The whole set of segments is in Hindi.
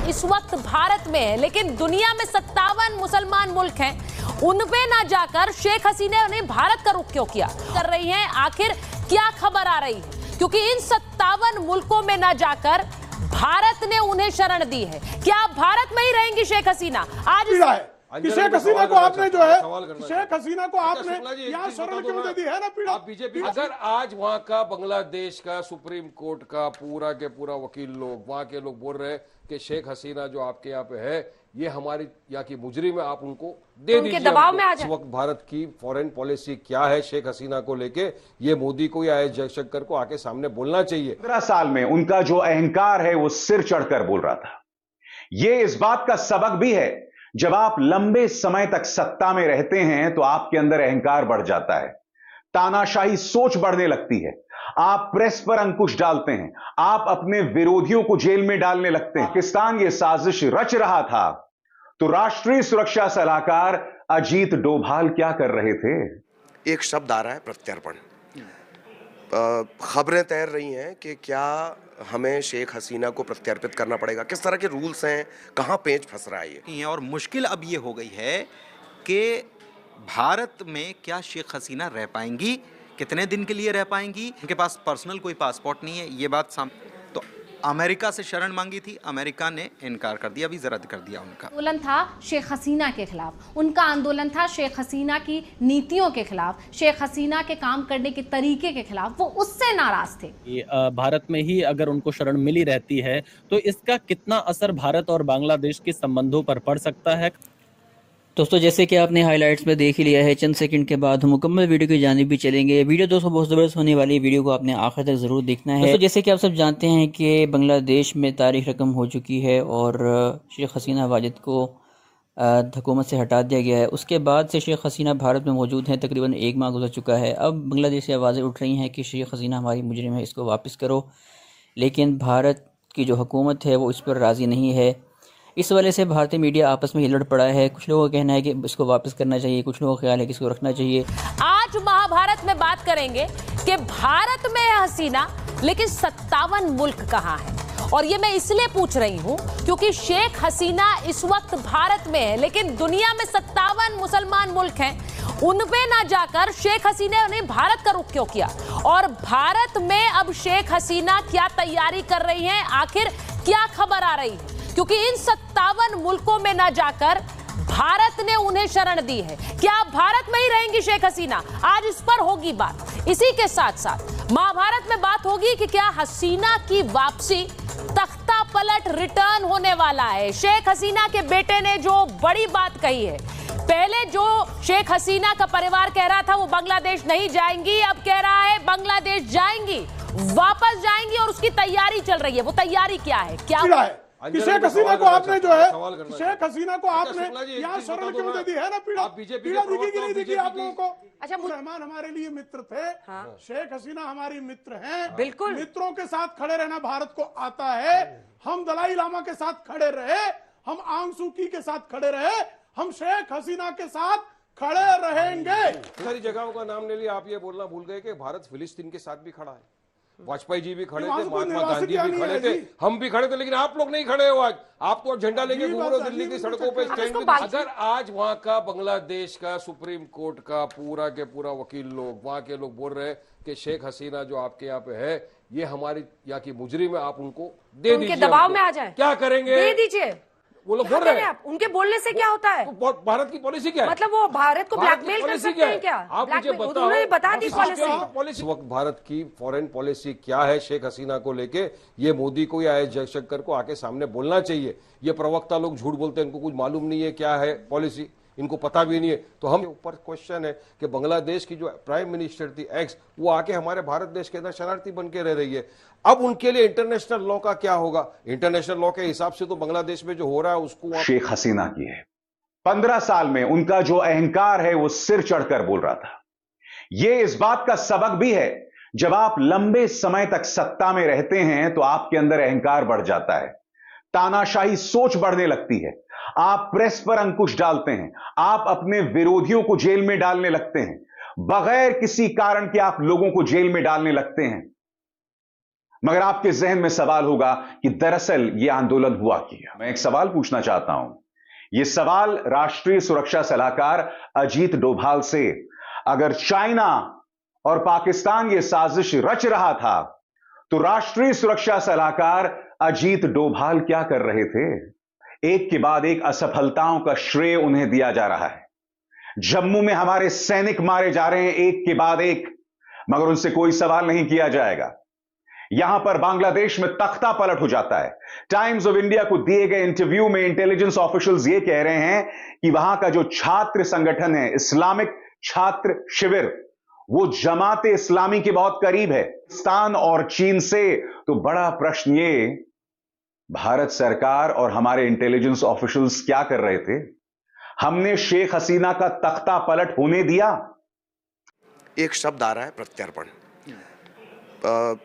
इस वक्त भारत में है, लेकिन दुनिया में 57 मुसलमान मुल्क हैं, उनपे ना जाकर शेख हसीना ने भारत का रुख क्यों किया कर रही हैं? आखिर क्या खबर आ रही है? क्योंकि इन 57 मुल्कों में ना जाकर भारत ने उन्हें शरण दी है। क्या आप भारत में ही रहेंगी शेख हसीना? आज कि शेख हसीना को आपने जो है शेख हसीना को आपने यहाँ शरण क्यों दे दी है ना पीड़ा? बीजेपी अगर आज वहाँ का बांग्लादेश का सुप्रीम कोर्ट का पूरा के पूरा वकील लोग, वहाँ के लोग बोल रहे हैं कि शेख हसीना जो आपके यहाँ पे है ये हमारी यहाँ की मुजरिम है, आप उनको दे दीजिए। दबाव में आ जाए। इस वक्त भारत की फॉरेन पॉलिसी क्या है शेख हसीना को लेके, ये मोदी को या जयशंकर को आके सामने बोलना चाहिए। 15 साल में उनका जो अहंकार है वो सिर चढ़कर बोल रहा था। ये इस बात का सबक भी है, जब आप लंबे समय तक सत्ता में रहते हैं तो आपके अंदर अहंकार बढ़ जाता है, तानाशाही सोच बढ़ने लगती है, आप प्रेस पर अंकुश डालते हैं, आप अपने विरोधियों को जेल में डालने लगते हैं। पाकिस्तान ये साजिश रच रहा था तो राष्ट्रीय सुरक्षा सलाहकार अजीत डोभाल क्या कर रहे थे? एक शब्द आ रहा है प्रत्यर्पण। खबरें तैर रही हैं कि क्या हमें शेख हसीना को प्रत्यर्पित करना पड़ेगा, किस तरह के रूल्स हैं, कहां पेच फंस रहा है ये। और मुश्किल अब ये हो गई है कि भारत में क्या शेख हसीना रह पाएंगी, कितने दिन के लिए रह पाएंगी। उनके पास पर्सनल कोई पासपोर्ट नहीं है, ये बात तो अमेरिका से शरण मांगी थी, अमेरिका ने इनकार कर दिया, वीज़ा रद्द कर दिया उनका। आंदोलन था शेख हसीना के खिलाफ, उनका आंदोलन था शेख हसीना की नीतियों के खिलाफ, शेख हसीना के काम करने के तरीके के खिलाफ, वो उससे नाराज थे। भारत में ही अगर उनको शरण मिली रहती है तो इसका कितना असर भारत और बांग्लादेश के संबंधों पर पड़ सकता है? दोस्तों, जैसे कि आपने हाइलाइट्स में देख ही लिया है, चंद सेकंड के बाद हम मुकम्मल वीडियो की जानिब भी चलेंगे। वीडियो दोस्तों बहुत ज़बरदस्त होने वाली, वीडियो को आपने आखिर तक ज़रूर देखना है। दोस्तों, जैसे कि आप सब जानते हैं कि बांग्लादेश में तारीख रकम हो चुकी है और शेख हसीना वाजिद को हुकूमत से हटा दिया गया है। उसके बाद से शेख हसीना भारत में मौजूद हैं, तकरीबन 1 माह गुजर चुका है। अब बांग्लादेश से आवाज़ें उठ रही हैं कि शेख हसीना हमारी मुजरिम है, इसको वापस करो, लेकिन भारत की जो हुकूमत है वो इस पर राज़ी नहीं है। इस वजह से भारतीय मीडिया आपस में हिलड़ पड़ा है। कुछ लोगों का कहना है कि इसको वापस करना चाहिए, कुछ लोगों का ख्याल है कि इसको रखना चाहिए। आज महाभारत में बात करेंगे कि भारत में है हसीना, लेकिन 57 मुल्क कहां है। और ये मैं इसलिए पूछ रही हूं क्योंकि शेख हसीना इस वक्त भारत में है, लेकिन दुनिया में 57 मुसलमान मुल्क हैं, उनपे ना जाकर शेख हसीना ने भारत का रुख क्यों किया? और भारत में अब शेख हसीना क्या तैयारी कर रही हैं? आखिर क्या खबर आ रही है? क्योंकि इन 57 मुल्कों में ना जाकर भारत ने उन्हें शरण दी है। क्या आप भारत में ही रहेंगी शेख हसीना? आज इस पर होगी बात। इसी के साथ साथ महाभारत में बात होगी कि क्या हसीना की वापसी, तख्ता पलट रिटर्न होने वाला है। शेख हसीना के बेटे ने जो बड़ी बात कही है, पहले जो शेख हसीना का परिवार कह रहा था वो बांग्लादेश नहीं जाएंगी, अब कह रहा है बांग्लादेश जाएंगी, वापस जाएंगी और उसकी तैयारी चल रही है। वो तैयारी क्या है? क्या है कि शेख हसीना को आपने जो है शेख हसीना को आपने यहाँ शरण क्यों दे दी है ना पीड़ा? पीड़ा दिखी कि नहीं दिखी आप लोगों को? अच्छा, रहमान हमारे लिए मित्र थे, शेख हसीना हमारी मित्र हैं, बिल्कुल मित्रों के साथ खड़े रहना भारत को आता है। हम दलाई लामा के साथ खड़े रहे, हम आंग सूकी के साथ खड़े रहे, हम शेख हसीना के साथ खड़े रहेंगे। सारी जगहों का नाम ले लिया, आप ये बोलना भूल गए कि भारत फिलिस्तीन के साथ भी खड़ा है। वाजपेयी जी भी खड़े थे, महात्मा गांधी भी खड़े थे, हम भी खड़े थे, लेकिन आप लोग नहीं खड़े हो। आज आप तो झंडा लेके घूम रहे हो दिल्ली की सड़कों पे, स्टैंड पे। अगर आज वहाँ का बांग्लादेश का सुप्रीम कोर्ट का पूरा के पूरा वकील लोग, वहाँ के लोग बोल रहे हैं कि शेख हसीना जो आपके यहाँ पे है ये हमारी यहाँ की मुजरिम है, आप उनको दे दीजिए। दबाव में आ जाए, क्या करेंगे? दे दीजिए। वो लोग बोल रहे हैं, उनके बोलने से क्या होता है? तो भारत की पॉलिसी क्या है? मतलब वो भारत को ब्लैकमेल कर सकते हैं क्या? आप मुझे बताओ, बता दी पॉलिसी। इस वक्त भारत की फॉरेन पॉलिसी क्या है शेख हसीना को लेके, ये मोदी को या जयशंकर को आके सामने बोलना चाहिए। ये प्रवक्ता लोग झूठ बोलते हैं, इनको कुछ मालूम नहीं है क्या है पॉलिसी, इनको पता भी नहीं है। तो हम ऊपर क्वेश्चन है कि बांग्लादेश की जो प्राइम मिनिस्टर थी एक्स, वो आके हमारे भारत देश के अंदर शरणार्थी बन के रह रही है। अब उनके लिए इंटरनेशनल लॉ का क्या होगा? इंटरनेशनल लॉ के हिसाब से तो बांग्लादेश में जो हो रहा है उसको शेख हसीना की है। 15 साल में उनका जो अहंकार है वो सिर चढ़कर बोल रहा था। यह इस बात का सबक भी है, जब आप लंबे समय तक सत्ता में रहते हैं तो आपके अंदर अहंकार बढ़ जाता है, तानाशाही सोच बढ़ने लगती है, आप प्रेस पर अंकुश डालते हैं, आप अपने विरोधियों को जेल में डालने लगते हैं, बगैर किसी कारण के आप लोगों को जेल में डालने लगते हैं। मगर आपके जहन में सवाल होगा कि दरअसल यह आंदोलन हुआ क्यों। मैं एक सवाल पूछना चाहता हूं। यह सवाल राष्ट्रीय सुरक्षा सलाहकार अजीत डोभाल से। अगर चाइना और पाकिस्तान यह साजिश रच रहा था तो राष्ट्रीय सुरक्षा सलाहकार अजीत डोभाल क्या कर रहे थे? एक के बाद एक असफलताओं का श्रेय उन्हें दिया जा रहा है। जम्मू में हमारे सैनिक मारे जा रहे हैं एक के बाद एक, मगर उनसे कोई सवाल नहीं किया जाएगा। यहां पर बांग्लादेश में तख्ता पलट हो जाता है। टाइम्स ऑफ इंडिया को दिए गए इंटरव्यू में इंटेलिजेंस ऑफिशियल्स यह कह रहे हैं कि वहां का जो छात्र संगठन है, इस्लामिक छात्र शिविर, वो जमाते इस्लामी के बहुत करीब है, पाकिस्तान और चीन से। तो बड़ा प्रश्न ये, भारत सरकार और हमारे इंटेलिजेंस ऑफिशियल्स क्या कर रहे थे? हमने शेख हसीना का तख्ता पलट होने दिया? एक शब्द आ रहा है, प्रत्यर्पण।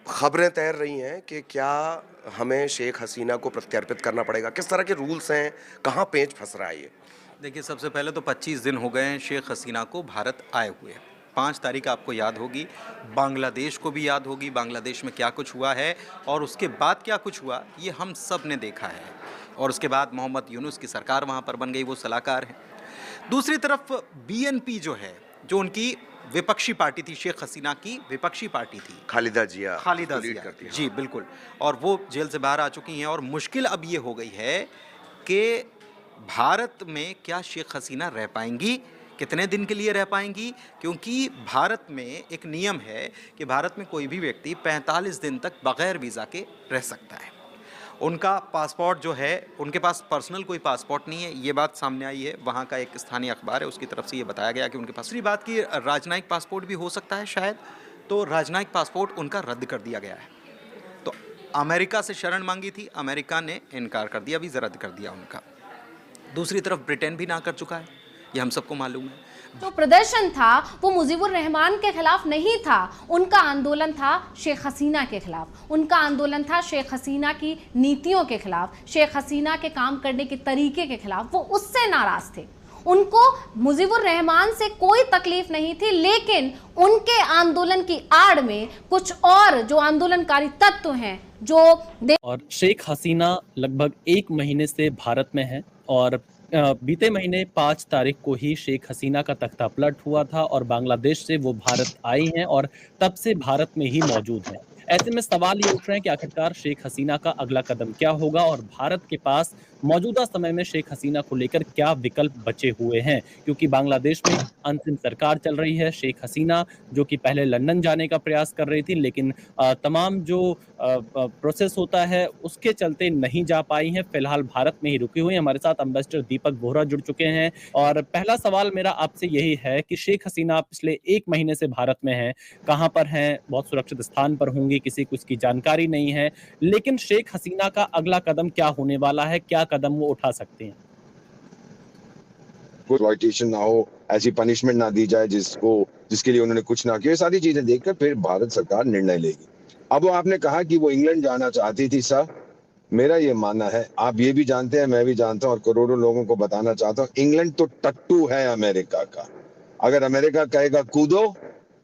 खबरें तैर रही हैं कि क्या हमें शेख हसीना को प्रत्यर्पित करना पड़ेगा? किस तरह के रूल्स हैं? कहां पेंच फंस रहा है ये? देखिए, सबसे पहले तो 25 दिन हो गए हैं शेख हसीना को भारत आए हुए। 5 तारीख आपको याद होगी, बांग्लादेश को भी याद होगी, बांग्लादेश में क्या कुछ हुआ है और उसके बाद क्या कुछ हुआ ये हम सब ने देखा है। और उसके बाद मोहम्मद यूनुस की सरकार वहाँ पर बन गई, वो सलाहकार हैं। दूसरी तरफ बीएनपी जो है, जो उनकी विपक्षी पार्टी थी, शेख हसीना की विपक्षी पार्टी थी, खालिदा जिया जी बिल्कुल, और वो जेल से बाहर आ चुकी हैं। और मुश्किल अब ये हो गई है कि भारत में क्या शेख हसीना रह पाएंगी, कितने दिन के लिए रह पाएंगी, क्योंकि भारत में एक नियम है कि भारत में कोई भी व्यक्ति 45 दिन तक बगैर वीज़ा के रह सकता है। उनका पासपोर्ट जो है, उनके पास पर्सनल कोई पासपोर्ट नहीं है, ये बात सामने आई है। वहाँ का एक स्थानीय अखबार है, उसकी तरफ से ये बताया गया कि उनके पास, दूसरी बात की राजनयिक पासपोर्ट भी हो सकता है शायद, तो राजनयिक पासपोर्ट उनका रद्द कर दिया गया है। तो अमेरिका से शरण मांगी थी, अमेरिका ने इनकार कर दिया, वीज़ा रद्द कर दिया उनका। दूसरी तरफ ब्रिटेन भी ना कर चुका है, ये हम सबको मालूम है। जो प्रदर्शन था वो मुजीबुर रहमान के खिलाफ नहीं था, उनका आंदोलन था शेख हसीना के खिलाफ, उनका आंदोलन था शेख हसीना की नीतियों के खिलाफ, शेख हसीना के काम करने के तरीके के खिलाफ। वो उससे नाराज थे, उनको मुजीबुर रहमान से कोई तकलीफ नहीं थी, लेकिन उनके आंदोलन की आड़ में कुछ और जो आंदोलनकारी तत्व हैं जो और शेख हसीना लगभग 1 महीने से भारत में है और बीते महीने 5 तारीख को ही शेख हसीना का तख्ता पलट हुआ था और बांग्लादेश से वो भारत आई हैं और तब से भारत में ही मौजूद हैं। ऐसे में सवाल ये उठ रहे हैं कि आखिरकार शेख हसीना का अगला कदम क्या होगा और भारत के पास मौजूदा समय में शेख हसीना को लेकर क्या विकल्प बचे हुए हैं, क्योंकि बांग्लादेश में अंतरिम सरकार चल रही है। शेख हसीना जो कि पहले लंदन जाने का प्रयास कर रही थी, लेकिन तमाम जो प्रोसेस होता है उसके चलते नहीं जा पाई हैं, फिलहाल भारत में ही रुकी हुई हैं। हमारे साथ एम्बेसडर दीपक बोहरा जुड़ चुके हैं और पहला सवाल मेरा आपसे यही है कि शेख हसीना पिछले 1 महीने से भारत में हैं, कहाँ पर हैं? बहुत सुरक्षित स्थान पर होंगी, किसी को इसकी जानकारी नहीं है, लेकिन शेख हसीना का अगला कदम क्या होने वाला है, क्या कदम वो उठा सकते हैं? कोई एक्सप्लॉयटेशन ना हो, ऐसी पनिशमेंट ना दी जाए जिसके लिए उन्होंने कुछ ना किया। ये सारी चीजें देखकर फिर भारत सरकार निर्णय लेगी। अब वो आपने कहा कि वो इंग्लैंड जाना चाहती थी, साहब मेरा ये मानना है, आप ये भी जानते हैं, मैं भी जानता हूँ और करोड़ों लोगों को बताना चाहता हूँ, इंग्लैंड तो टट्टू है अमेरिका का। अगर अमेरिका कहेगा कूदो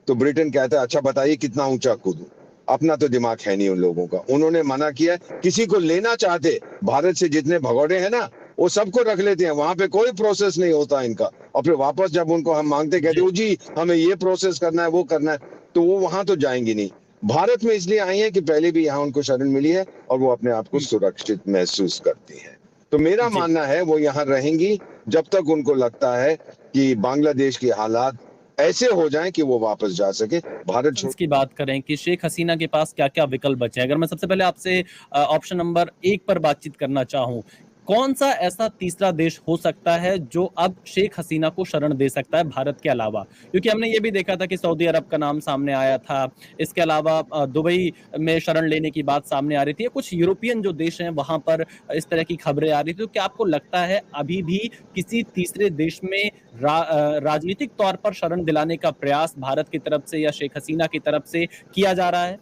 तो ब्रिटेन कहता है अच्छा बताइए कितना ऊंचा कूदूं। अपना तो दिमाग है नहीं उन लोगों का। उन्होंने मना किया, किसी को लेना चाहते भारत से जितने भगोड़े हैं ना वो सबको रख लेते हैं, वहां पे कोई प्रोसेस नहीं होता इनका। और फिर वापस जब उनको हम मांगते कहते हो जी हमें ये प्रोसेस करना है वो करना है, तो वो वहां तो जाएंगी नहीं। भारत में इसलिए आई है कि पहले भी यहाँ उनको शरण मिली है और वो अपने आप को सुरक्षित महसूस करती है। तो मेरा मानना है वो यहाँ रहेंगी जब तक उनको लगता है कि बांग्लादेश के हालात ऐसे हो जाएं कि वो वापस जा सके। भारत इसकी बात करें कि शेख हसीना के पास क्या क्या विकल्प बचे हैं, अगर मैं सबसे पहले आपसे ऑप्शन नंबर 1 पर बातचीत करना चाहूं, कौन सा ऐसा तीसरा देश हो सकता है जो अब शेख हसीना को शरण दे सकता है भारत के अलावा? क्योंकि हमने ये भी देखा था कि सऊदी अरब का नाम सामने आया था, इसके अलावा दुबई में शरण लेने की बात सामने आ रही थी, कुछ यूरोपियन जो देश हैं वहां पर इस तरह की खबरें आ रही थी। तो क्या आपको लगता है अभी भी किसी तीसरे देश में राजनीतिक तौर पर शरण दिलाने का प्रयास भारत की तरफ से या शेख हसीना की तरफ से किया जा रहा है?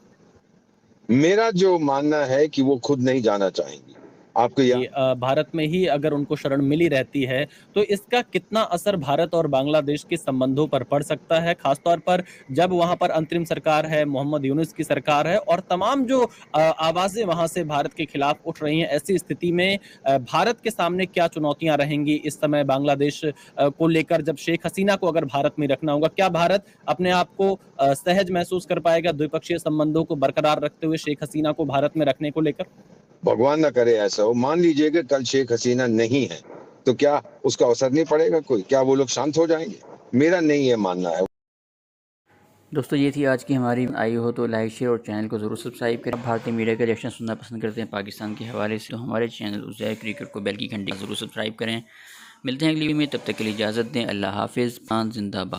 मेरा जो मानना है कि वो खुद नहीं जाना चाहेंगी। आपको भारत में ही अगर उनको शरण मिली रहती है तो इसका कितना असर भारत और बांग्लादेश के संबंधों पर पड़ सकता है, खासतौर पर जब वहां पर अंतरिम सरकार है, मोहम्मद यूनुस की सरकार है और तमाम जो आवाजें वहां से भारत के खिलाफ उठ रही हैं। ऐसी स्थिति में भारत के सामने क्या चुनौतियां रहेंगी इस समय बांग्लादेश को लेकर, जब शेख हसीना को अगर भारत में रखना होगा? क्या भारत अपने आप को सहज महसूस कर पाएगा द्विपक्षीय संबंधों को बरकरार रखते हुए शेख हसीना को भारत में रखने को लेकर? भगवान ना करे ऐसा हो, मान लीजिए कि कल शेख हसीना नहीं है तो क्या उसका असर नहीं पड़ेगा कोई? क्या वो लोग शांत हो जाएंगे? मेरा नहीं है मानना है। दोस्तों ये थी आज की हमारी, आई हो तो लाइक शेयर और चैनल को ज़रूर सब्सक्राइब करें। भारतीय मीडिया के रिएक्शन सुनना पसंद करते हैं पाकिस्तान के हवाले से, तो हमारे चैनल उज़ैर क्रिकेट को बेल की घंटी ज़रूर सब्सक्राइब करें। मिलते हैं अगली वीडियो में, तब तक के लिए इजाज़त दें। अल्लाह हाफिज़। जिंदाबाद।